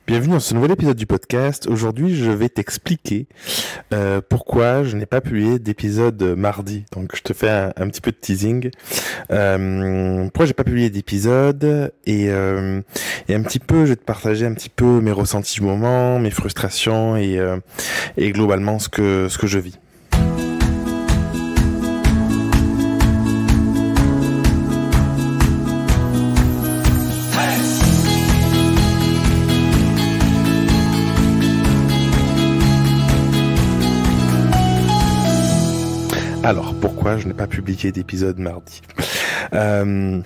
Bienvenue dans ce nouvel épisode du podcast. Aujourd'hui, je vais t'expliquer pourquoi je n'ai pas publié d'épisode mardi. Donc, je te fais un petit peu de teasing. Pourquoi j'ai pas publié d'épisode et un petit peu, je vais te partager un petit peu mes ressentis du moment, mes frustrations et globalement ce que je vis. Alors, pourquoi je n'ai pas publié d'épisode mardi En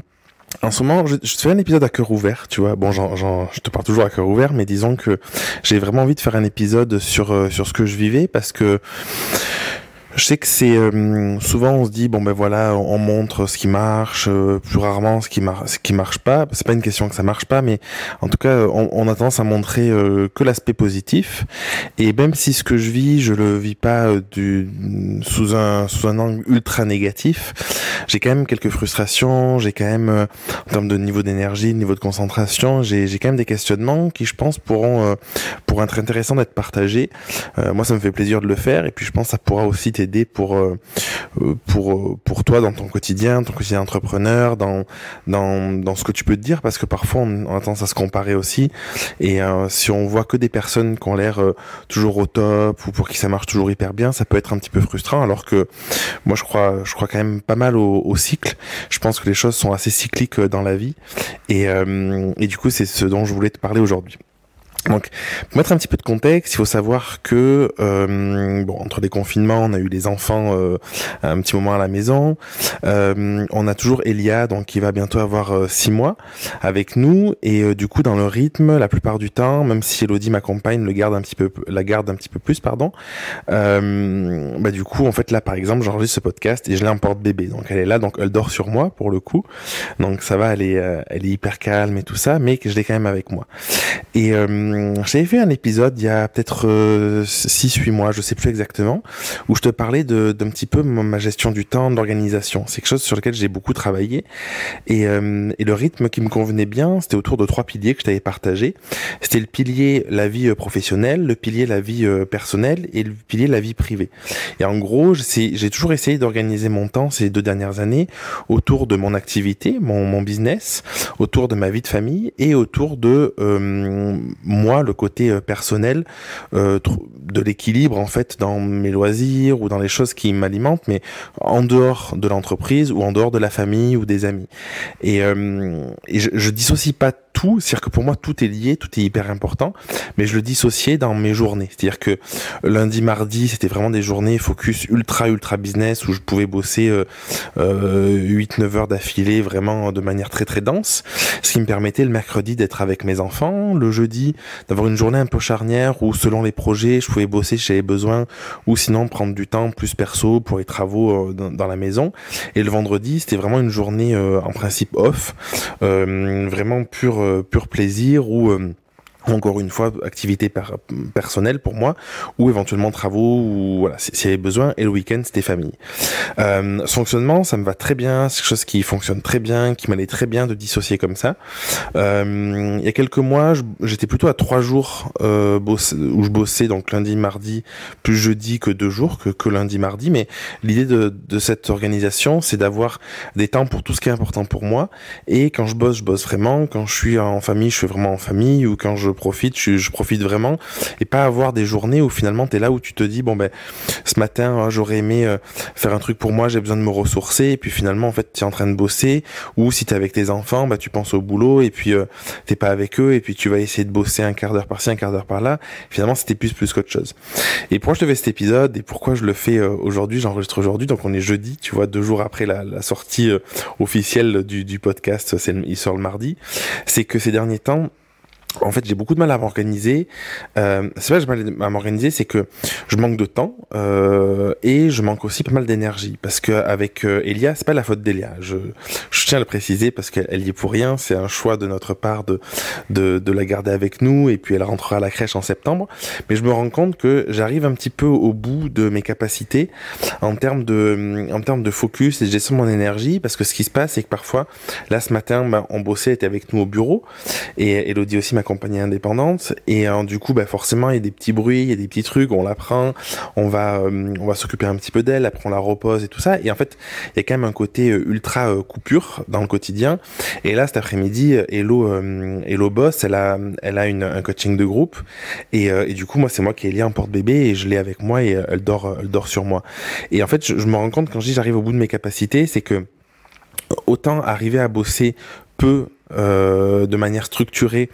ce moment, je te fais un épisode à cœur ouvert, tu vois. Bon, je te parle toujours à cœur ouvert, mais disons que j'ai vraiment envie de faire un épisode sur ce que je vivais, parce que je sais que c'est souvent on se dit bon ben voilà, on montre ce qui marche, plus rarement ce qui marche pas. C'est pas une question que ça marche pas, mais en tout cas on a tendance à montrer que l'aspect positif. Et même si ce que je vis, je le vis pas sous un angle ultra négatif, j'ai quand même quelques frustrations. J'ai quand même en termes de niveau d'énergie, de niveau de concentration, j'ai quand même des questionnements qui, je pense, pourront être intéressants d'être partagés. Moi, ça me fait plaisir de le faire, et puis je pense que ça pourra aussi t'aider pour toi dans ton quotidien entrepreneur, dans ce que tu peux te dire, parce que parfois on a tendance à se comparer aussi, et si on voit que des personnes qui ont l'air toujours au top, ou pour qui ça marche toujours hyper bien, ça peut être un petit peu frustrant, alors que moi je crois quand même pas mal au cycle. Je pense que les choses sont assez cycliques dans la vie, et du coup c'est ce dont je voulais te parler aujourd'hui. Donc, pour mettre un petit peu de contexte, il faut savoir que entre les confinements, on a eu les enfants un petit moment à la maison. On a toujours Elia, donc qui va bientôt avoir 6 mois avec nous, et du coup dans le rythme, la plupart du temps, même si Elodie, ma compagne, la garde un petit peu plus, du coup en fait là par exemple j'enregistre ce podcast et je l'ai en porte-bébé, donc elle est là, donc elle dort sur moi pour le coup, donc ça va, elle est hyper calme et tout ça, mais que je l'ai quand même avec moi. Et j'avais fait un épisode il y a peut-être 6-8 mois, je sais plus exactement, où je te parlais d'un petit peu ma gestion du temps, de l'organisation. C'est quelque chose sur lequel j'ai beaucoup travaillé, et le rythme qui me convenait bien, c'était autour de 3 piliers que je t'avais partagé. C'était le pilier la vie professionnelle, le pilier la vie personnelle, et le pilier la vie privée. Et en gros, j'ai toujours essayé d'organiser mon temps ces 2 dernières années autour de mon activité, mon business, autour de ma vie de famille, et autour de moi, le côté personnel, de l'équilibre en fait dans mes loisirs ou dans les choses qui m'alimentent, mais en dehors de l'entreprise ou en dehors de la famille ou des amis. Et je dissocie pas tout, c'est-à-dire que pour moi tout est lié, tout est hyper important, mais je le dissociais dans mes journées. C'est-à-dire que lundi, mardi, c'était vraiment des journées focus ultra business, où je pouvais bosser 8-9 heures d'affilée, vraiment de manière très très dense, ce qui me permettait le mercredi d'être avec mes enfants, le jeudi d'avoir une journée un peu charnière où selon les projets je pouvais bosser si j'avais besoin, ou sinon prendre du temps plus perso pour les travaux dans la maison, et le vendredi c'était vraiment une journée en principe off, vraiment pur plaisir, ou encore une fois activité personnelle pour moi, ou éventuellement travaux, ou voilà, s'il y avait besoin, et le week-end c'était famille. Ce fonctionnement, ça me va très bien, c'est quelque chose qui fonctionne très bien, qui m'allait très bien de dissocier comme ça. Il y a quelques mois, j'étais plutôt à 3 jours où je bossais, donc lundi, mardi, plus jeudi, que 2 jours, que lundi, mardi, mais l'idée de cette organisation, c'est d'avoir des temps pour tout ce qui est important pour moi, et quand je bosse vraiment, quand je suis en famille, je suis vraiment en famille, ou quand je profite vraiment, et pas avoir des journées où finalement t'es là où tu te dis bon ben ce matin j'aurais aimé faire un truc pour moi, j'ai besoin de me ressourcer, et puis finalement en fait t'es en train de bosser, ou si t'es avec tes enfants, tu penses au boulot, et puis t'es pas avec eux, et puis tu vas essayer de bosser un quart d'heure par-ci, un quart d'heure par-là, finalement c'était plus qu'autre chose. Et pourquoi je te fais cet épisode, et pourquoi je le fais aujourd'hui, j'enregistre aujourd'hui, donc on est jeudi, tu vois, 2 jours après la sortie officielle du podcast, il sort le mardi, c'est que ces derniers temps, en fait, j'ai beaucoup de mal à m'organiser. C'est pas que j'ai mal à m'organiser, c'est que je manque de temps, et je manque aussi pas mal d'énergie. Parce que avec Elia, c'est pas la faute d'Elia. Je tiens à le préciser parce qu'elle y est pour rien. C'est un choix de notre part de la garder avec nous, et puis elle rentrera à la crèche en septembre. Mais je me rends compte que j'arrive un petit peu au bout de mes capacités en termes de focus et de gestion de mon énergie, parce que ce qui se passe, c'est que parfois, là ce matin, on bossait, elle était avec nous au bureau, et Elodie aussi, ma compagnie indépendante et du coup forcément il y a des petits bruits, il y a des petits trucs, on la prend, on va s'occuper un petit peu d'elle, après on la repose et tout ça, et en fait il y a quand même un côté ultra coupure dans le quotidien. Et là cet après-midi Hello Boss, elle a un coaching de groupe et du coup moi c'est moi qui ai lié en porte-bébé et je l'ai avec moi et elle dort sur moi. Et en fait je me rends compte quand je dis j'arrive au bout de mes capacités, c'est que autant arriver à bosser peu de manière structurée,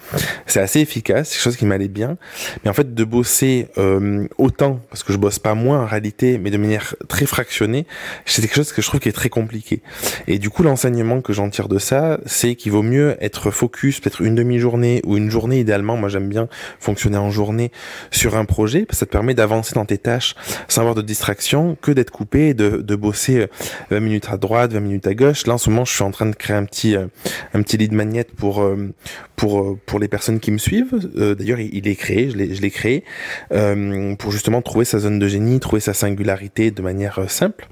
c'est assez efficace, c'est quelque chose qui m'allait bien, mais en fait de bosser autant, parce que je bosse pas moins en réalité, mais de manière très fractionnée, c'est quelque chose que je trouve qui est très compliqué. Et du coup l'enseignement que j'en tire de ça, c'est qu'il vaut mieux être focus, peut-être une demi-journée ou une journée idéalement, moi j'aime bien fonctionner en journée sur un projet, parce que ça te permet d'avancer dans tes tâches sans avoir de distraction, que d'être coupé et de bosser 20 minutes à droite, 20 minutes à gauche. Là en ce moment je suis en train de créer un petit lead magnet pour les personnes qui me suivent. D'ailleurs, il est créé, je l'ai créé pour justement trouver sa zone de génie, trouver sa singularité de manière simple.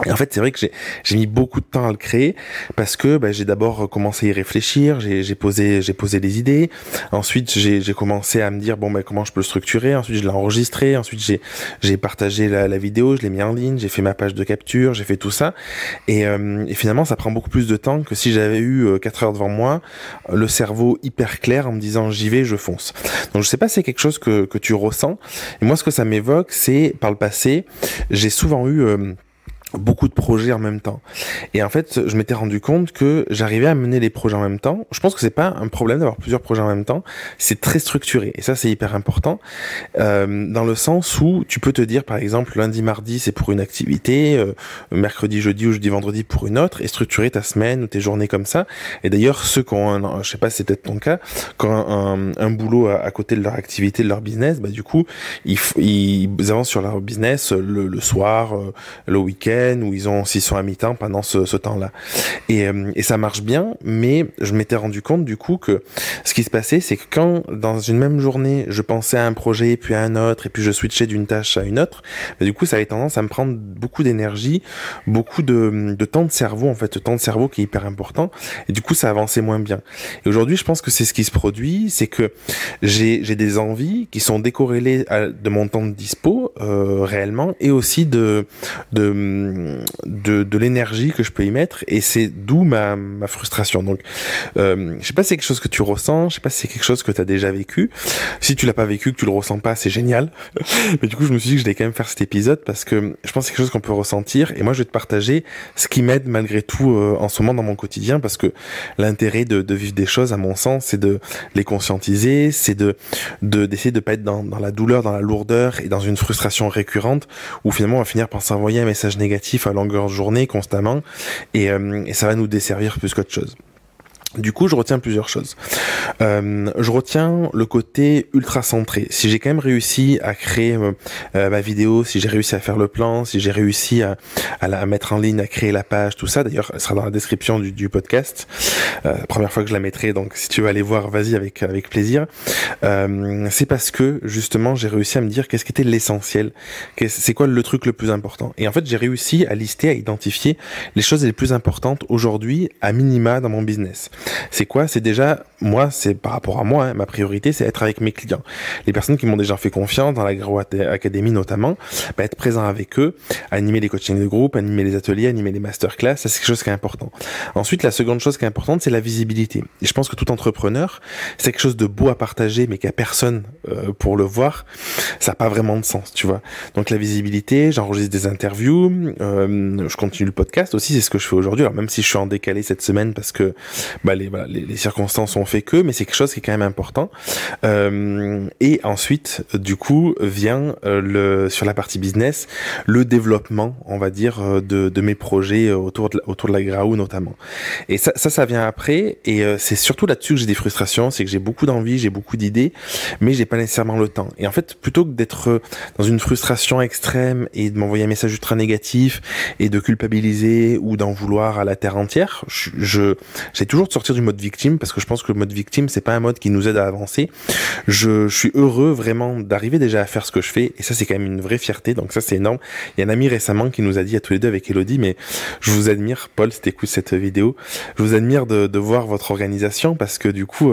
Et en fait, c'est vrai que j'ai mis beaucoup de temps à le créer parce que j'ai d'abord commencé à y réfléchir, j'ai posé les idées. Ensuite, j'ai commencé à me dire comment je peux le structurer. Ensuite, je l'ai enregistré. Ensuite, j'ai partagé la vidéo, je l'ai mis en ligne, j'ai fait ma page de capture, j'ai fait tout ça. Et finalement, ça prend beaucoup plus de temps que si j'avais eu 4 heures devant moi, le cerveau hyper clair en me disant j'y vais, je fonce. Donc, je sais pas si c'est quelque chose que tu ressens. Et moi, ce que ça m'évoque, c'est par le passé, j'ai souvent eu beaucoup de projets en même temps. Et en fait, je m'étais rendu compte que j'arrivais à mener les projets en même temps. Je pense que c'est pas un problème d'avoir plusieurs projets en même temps. C'est très structuré. Et ça, c'est hyper important. Dans le sens où tu peux te dire, par exemple, lundi, mardi, c'est pour une activité, mercredi, jeudi ou jeudi, vendredi pour une autre, et structurer ta semaine ou tes journées comme ça. Et d'ailleurs, ceux qui ont je sais pas si c'est peut-être ton cas, qui ont un boulot à côté de leur activité, de leur business, du coup, ils avancent sur leur business le soir, le week-end, où s'ils sont à mi-temps pendant ce temps-là. Et ça marche bien, mais je m'étais rendu compte du coup que ce qui se passait, c'est que quand dans une même journée, je pensais à un projet, puis à un autre, et puis je switchais d'une tâche à une autre, du coup ça avait tendance à me prendre beaucoup d'énergie, beaucoup de temps de cerveau, en fait, le temps de cerveau qui est hyper important, et du coup ça avançait moins bien. Et aujourd'hui, je pense que c'est ce qui se produit, c'est que j'ai des envies qui sont décorrélées de mon temps de dispo réellement, et aussi de l'énergie que je peux y mettre, et c'est d'où ma frustration. Donc je sais pas si c'est quelque chose que tu ressens, je sais pas si c'est quelque chose que tu as déjà vécu. Si tu l'as pas vécu, que tu le ressens pas, c'est génial. Mais du coup je me suis dit que je vais quand même faire cet épisode parce que je pense que c'est quelque chose qu'on peut ressentir, et moi je vais te partager ce qui m'aide malgré tout en ce moment dans mon quotidien, parce que l'intérêt de vivre des choses, à mon sens, c'est de les conscientiser, c'est d'essayer de pas être dans la douleur, dans la lourdeur et dans une frustration récurrente où finalement on va finir par s'envoyer un message négatif à longueur de journée constamment, et ça va nous desservir plus qu'autre chose. Du coup, je retiens plusieurs choses. Je retiens le côté ultra centré. Si j'ai quand même réussi à créer ma vidéo, si j'ai réussi à faire le plan, si j'ai réussi à la mettre en ligne, à créer la page, tout ça, d'ailleurs, elle sera dans la description du podcast. Première fois que je la mettrai, donc si tu veux aller voir, vas-y avec plaisir. C'est parce que, justement, j'ai réussi à me dire qu'est-ce qui était l'essentiel, c'est quoi le truc le plus important. Et en fait, j'ai réussi à lister, à identifier les choses les plus importantes aujourd'hui, à minima, dans mon business. C'est quoi? C'est déjà, moi, c'est par rapport à moi, ma priorité, c'est être avec mes clients. Les personnes qui m'ont déjà fait confiance, dans la Grow Academy notamment, être présent avec eux, animer les coachings de groupe, animer les ateliers, animer les masterclass, ça c'est quelque chose qui est important. Ensuite, la seconde chose qui est importante, c'est la visibilité. Et je pense que tout entrepreneur, c'est quelque chose de beau à partager, mais qu'il n'y a personne pour le voir, ça n'a pas vraiment de sens, tu vois. Donc la visibilité, j'enregistre des interviews, je continue le podcast aussi, c'est ce que je fais aujourd'hui. Alors même si je suis en décalé cette semaine parce que les circonstances ont fait que, mais c'est quelque chose qui est quand même important. Et ensuite, du coup, vient sur la partie business, le développement, on va dire, de mes projets autour de la Graou notamment. Et ça vient après, et c'est surtout là-dessus que j'ai des frustrations, c'est que j'ai beaucoup d'envie, j'ai beaucoup d'idées, mais j'ai pas nécessairement le temps. Et en fait, plutôt que d'être dans une frustration extrême et de m'envoyer un message ultra négatif et de culpabiliser ou d'en vouloir à la terre entière, j'ai toujours sortir du mode victime, parce que je pense que le mode victime, c'est pas un mode qui nous aide à avancer. Je suis heureux vraiment d'arriver déjà à faire ce que je fais, et ça c'est quand même une vraie fierté, donc ça c'est énorme. Il y a un ami récemment qui nous a dit à tous les deux avec Elodie, mais je vous admire, Paul, si t'écoutes cette vidéo, je vous admire de voir votre organisation, parce que du coup,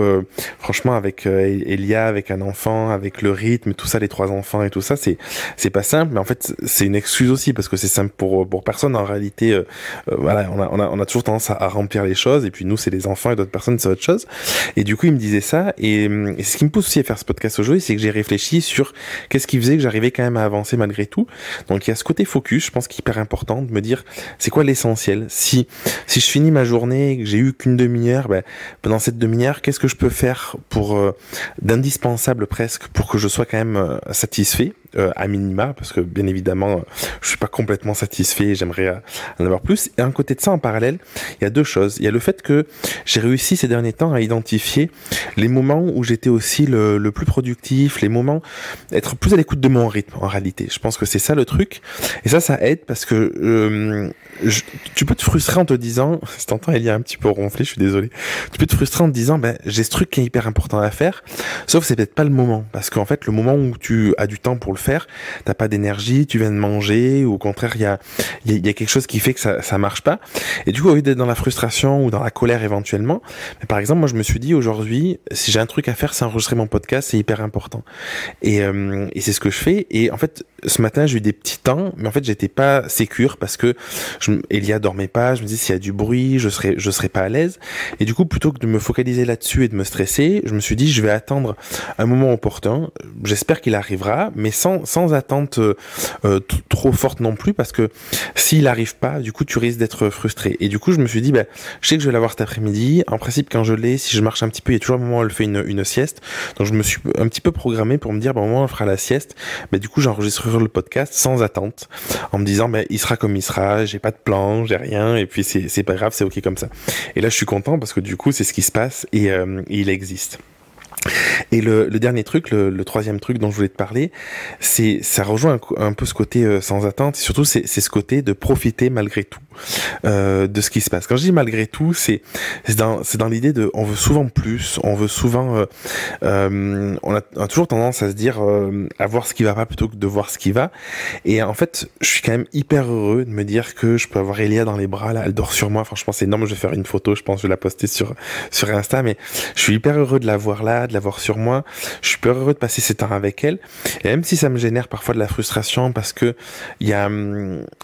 franchement, avec Elia, avec un enfant, avec le rythme, tout ça, les 3 enfants et tout ça, c'est pas simple, mais en fait c'est une excuse aussi, parce que c'est simple pour personne en réalité. Voilà, on a toujours tendance à remplir les choses, et puis nous c'est les enfants et d'autres personnes c'est autre chose. Et du coup il me disait ça, et ce qui me pousse aussi à faire ce podcast aujourd'hui, c'est que j'ai réfléchi sur qu'est-ce qui faisait que j'arrivais quand même à avancer malgré tout. Donc il y a ce côté focus, je pense, qui est hyper important, de me dire c'est quoi l'essentiel. Si je finis ma journée et que j'ai eu qu'une demi-heure, ben, pendant cette demi-heure, qu'est-ce que je peux faire pour d'indispensable presque pour que je sois quand même satisfait, à minima, parce que bien évidemment je suis pas complètement satisfait, j'aimerais en avoir plus. Et à un côté de ça, en parallèle, il y a 2 choses. Il y a le fait que j'ai réussi ces derniers temps à identifier les moments où j'étais aussi le plus productif, les moments, être plus à l'écoute de mon rythme en réalité. Je pense que c'est ça le truc, et ça aide, parce que tu peux te frustrer en te disant, si t'entends il y a un petit peu ronflé, je suis désolé, tu peux te frustrer en te disant ben j'ai ce truc qui est hyper important à faire, sauf que c'est peut-être pas le moment, parce qu'en fait le moment où tu as du temps pour le faire, t'as pas d'énergie, tu viens de manger, ou au contraire il y a quelque chose qui fait que ça marche pas, et du coup au lieu d'être dans la frustration ou dans la colère éventuellement, mais par exemple moi je me suis dit aujourd'hui, si j'ai un truc à faire, c'est enregistrer mon podcast, c'est hyper important, et c'est ce que je fais. Et en fait ce matin j'ai eu des petits temps, mais en fait j'étais pas sécure, parce que Elia dormait pas, je me dis s'il y a du bruit, je serais pas à l'aise, et du coup plutôt que de me focaliser là-dessus et de me stresser, je me suis dit je vais attendre un moment opportun, j'espère qu'il arrivera, mais sans attente trop forte non plus, parce que s'il arrive pas, du coup tu risques d'être frustré. Et du coup je me suis dit je sais que je vais l'avoir cet après-midi, en principe quand je l'ai, si je marche un petit peu, il y a toujours un moment où elle fait une sieste, donc je me suis un petit peu programmé pour me dire au moment où on fera la sieste, du coup j'enregistrerai le podcast sans attente, en me disant il sera comme il sera, j'ai pas de plan, j'ai rien, et puis c'est pas grave, c'est ok comme ça. Et là je suis content, parce que du coup c'est ce qui se passe, et il existe. Et le dernier truc, le 3e truc dont je voulais te parler, ça rejoint un peu ce côté sans attente, et surtout c'est ce côté de profiter malgré tout de ce qui se passe. Quand je dis malgré tout, c'est dans l'idée de on veut souvent plus, on veut souvent on a toujours tendance à se dire à voir ce qui va pas plutôt que de voir ce qui va. Et en fait, je suis quand même hyper heureux de me dire que je peux avoir Elia dans les bras là, elle dort sur moi. Franchement, c'est énorme. Je vais faire une photo, je pense, je vais la poster sur Insta, mais je suis hyper heureux de la voir là, de la voir sur moi. Je suis hyper heureux de passer ces temps avec elle. Et même si ça me génère parfois de la frustration, parce que il y a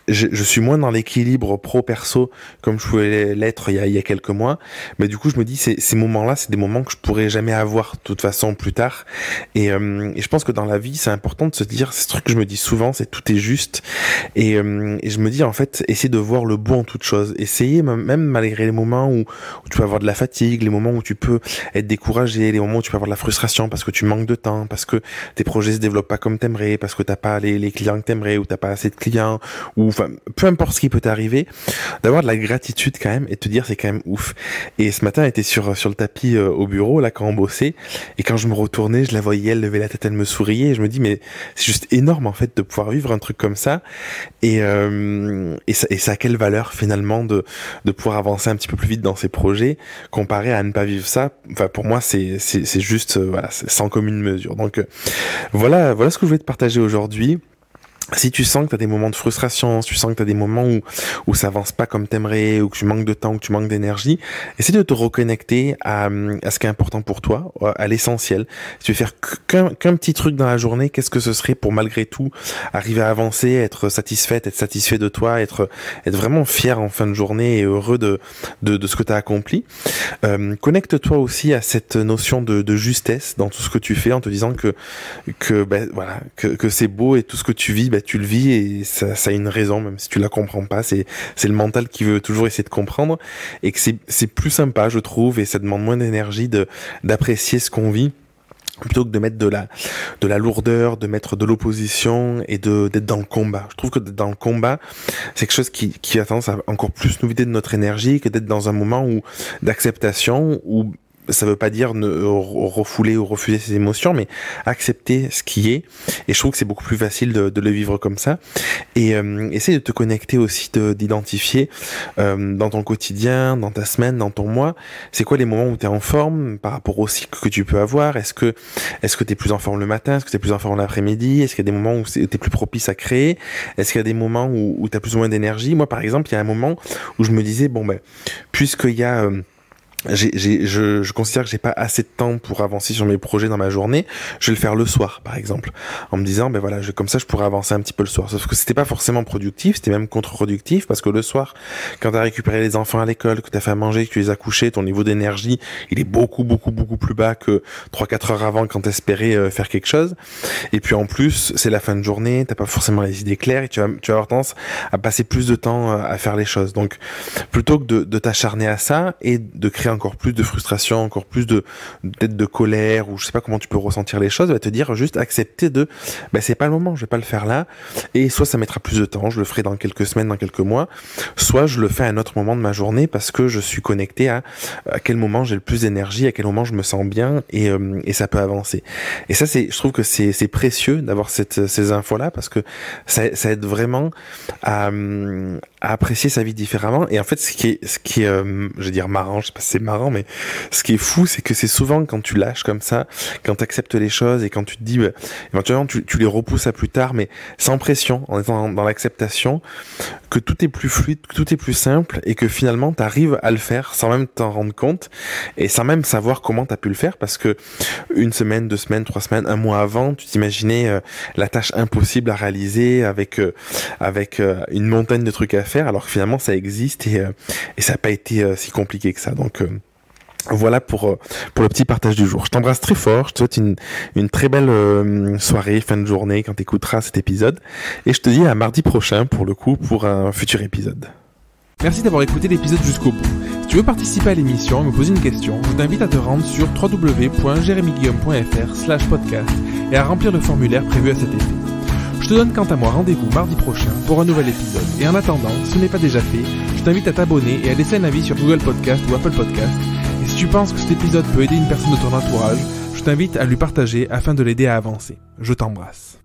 je suis moins dans l'équilibre pro-perso comme je pouvais l'être il y a quelques mois, mais du coup je me dis ces moments-là, c'est des moments que je pourrais jamais avoir de toute façon plus tard, et je pense que dans la vie c'est important de se dire, c'est ce truc que je me dis souvent, c'est tout est juste, et je me dis en fait, essayer de voir le bon en toute chose, essayer même malgré les moments où tu peux avoir de la fatigue, les moments où tu peux être découragé, les moments où tu peux avoir de la frustration parce que tu manques de temps, parce que tes projets se développent pas comme t'aimerais, parce que t'as pas les clients que t'aimerais, ou t'as pas assez de clients, ou enfin peu importe ce qui peut t'arriver, d'avoir de la gratitude quand même et de te dire c'est quand même ouf. Et ce matin elle était sur le tapis au bureau là quand on bossait, et quand je me retournais, je la voyais, elle levait la tête, elle me souriait, et je me dis mais c'est juste énorme en fait de pouvoir vivre un truc comme ça, et ça a quelle valeur finalement de pouvoir avancer un petit peu plus vite dans ses projets comparé à ne pas vivre ça. Enfin pour moi c'est juste voilà, c'est sans commune mesure. Donc voilà ce que je voulais te partager aujourd'hui. Si tu sens que tu as des moments de frustration, si tu sens que tu as des moments où ça avance pas comme t'aimerais, ou que tu manques de temps, ou que tu manques d'énergie, essaie de te reconnecter à ce qui est important pour toi, à l'essentiel. Si tu veux faire qu'un petit truc dans la journée, qu'est-ce que ce serait pour malgré tout arriver à avancer, être satisfait de toi, être vraiment fier en fin de journée et heureux de ce que tu as accompli. Connecte-toi aussi à cette notion de justesse dans tout ce que tu fais, en te disant que c'est beau, et tout ce que tu vis, tu le vis, et ça a une raison, même si tu la comprends pas. C'est le mental qui veut toujours essayer de comprendre, et que c'est plus sympa, je trouve, et ça demande moins d'énergie d'apprécier ce qu'on vit, plutôt que de mettre de la lourdeur, de mettre de l'opposition, et d'être dans le combat. Je trouve que d'être dans le combat, c'est quelque chose qui a tendance à encore plus nous vider de notre énergie, que d'être dans un moment d'acceptation, où ça veut pas dire refouler ou refuser ses émotions, mais accepter ce qui est. Et je trouve que c'est beaucoup plus facile de le vivre comme ça. Et essaye de te connecter aussi, d'identifier dans ton quotidien, dans ta semaine, dans ton mois, c'est quoi les moments où tu es en forme par rapport au cycle que tu peux avoir. Est-ce que tu es plus en forme le matin? Est-ce que tu es plus en forme l'après-midi? Est-ce qu'il y a des moments où tu es plus propice à créer? Est-ce qu'il y a des moments où tu as plus ou moins d'énergie? Moi, par exemple, il y a un moment où je me disais, puisqu'il y a... je considère que j'ai pas assez de temps pour avancer sur mes projets dans ma journée, je vais le faire le soir, par exemple, en me disant, comme ça, je pourrais avancer un petit peu le soir. Sauf que c'était pas forcément productif, c'était même contre-productif, parce que le soir, quand t'as récupéré les enfants à l'école, que t'as fait à manger, que tu les as couchés, ton niveau d'énergie, il est beaucoup plus bas que 3-4 heures avant quand t'espérais faire quelque chose. Et puis en plus, c'est la fin de journée, t'as pas forcément les idées claires, et tu vas avoir tendance à passer plus de temps à faire les choses. Donc, plutôt que de t'acharner à ça et de créer encore plus de frustration, encore plus peut-être de colère, ou je sais pas comment tu peux ressentir les choses, va te dire juste accepter c'est pas le moment, je vais pas le faire là, et soit ça mettra plus de temps, je le ferai dans quelques semaines, dans quelques mois, soit je le fais à un autre moment de ma journée parce que je suis connecté à quel moment j'ai le plus d'énergie, à quel moment je me sens bien, et ça peut avancer. Et ça, je trouve que c'est précieux d'avoir ces infos-là, parce que ça aide vraiment à apprécier sa vie différemment. Et en fait, ce qui est je vais dire marrant, je sais pas si c'est marrant, mais ce qui est fou, c'est que c'est souvent quand tu lâches comme ça, quand tu acceptes les choses et quand tu te dis, éventuellement tu les repousses à plus tard, mais sans pression, en étant dans l'acceptation, que tout est plus fluide, que tout est plus simple, et que finalement tu arrives à le faire sans même t'en rendre compte et sans même savoir comment tu as pu le faire, parce que 1 semaine, 2 semaines, 3 semaines, 1 mois avant, tu t'imaginais la tâche impossible à réaliser avec une montagne de trucs à faire, alors que finalement ça existe, et ça n'a pas été si compliqué que ça. Donc voilà pour le petit partage du jour. Je t'embrasse très fort, je te souhaite une très belle soirée, fin de journée quand tu écouteras cet épisode, et je te dis à mardi prochain pour un futur épisode. Merci d'avoir écouté l'épisode jusqu'au bout. Si tu veux participer à l'émission et me poser une question, je t'invite à te rendre sur www.jeremyguillaume.fr/podcast et à remplir le formulaire prévu à cet effet. Je te donne quant à moi rendez-vous mardi prochain pour un nouvel épisode. Et en attendant, si ce n'est pas déjà fait, je t'invite à t'abonner et à laisser un avis sur Google Podcast ou Apple Podcast. Et si tu penses que cet épisode peut aider une personne de ton entourage, je t'invite à lui partager afin de l'aider à avancer. Je t'embrasse.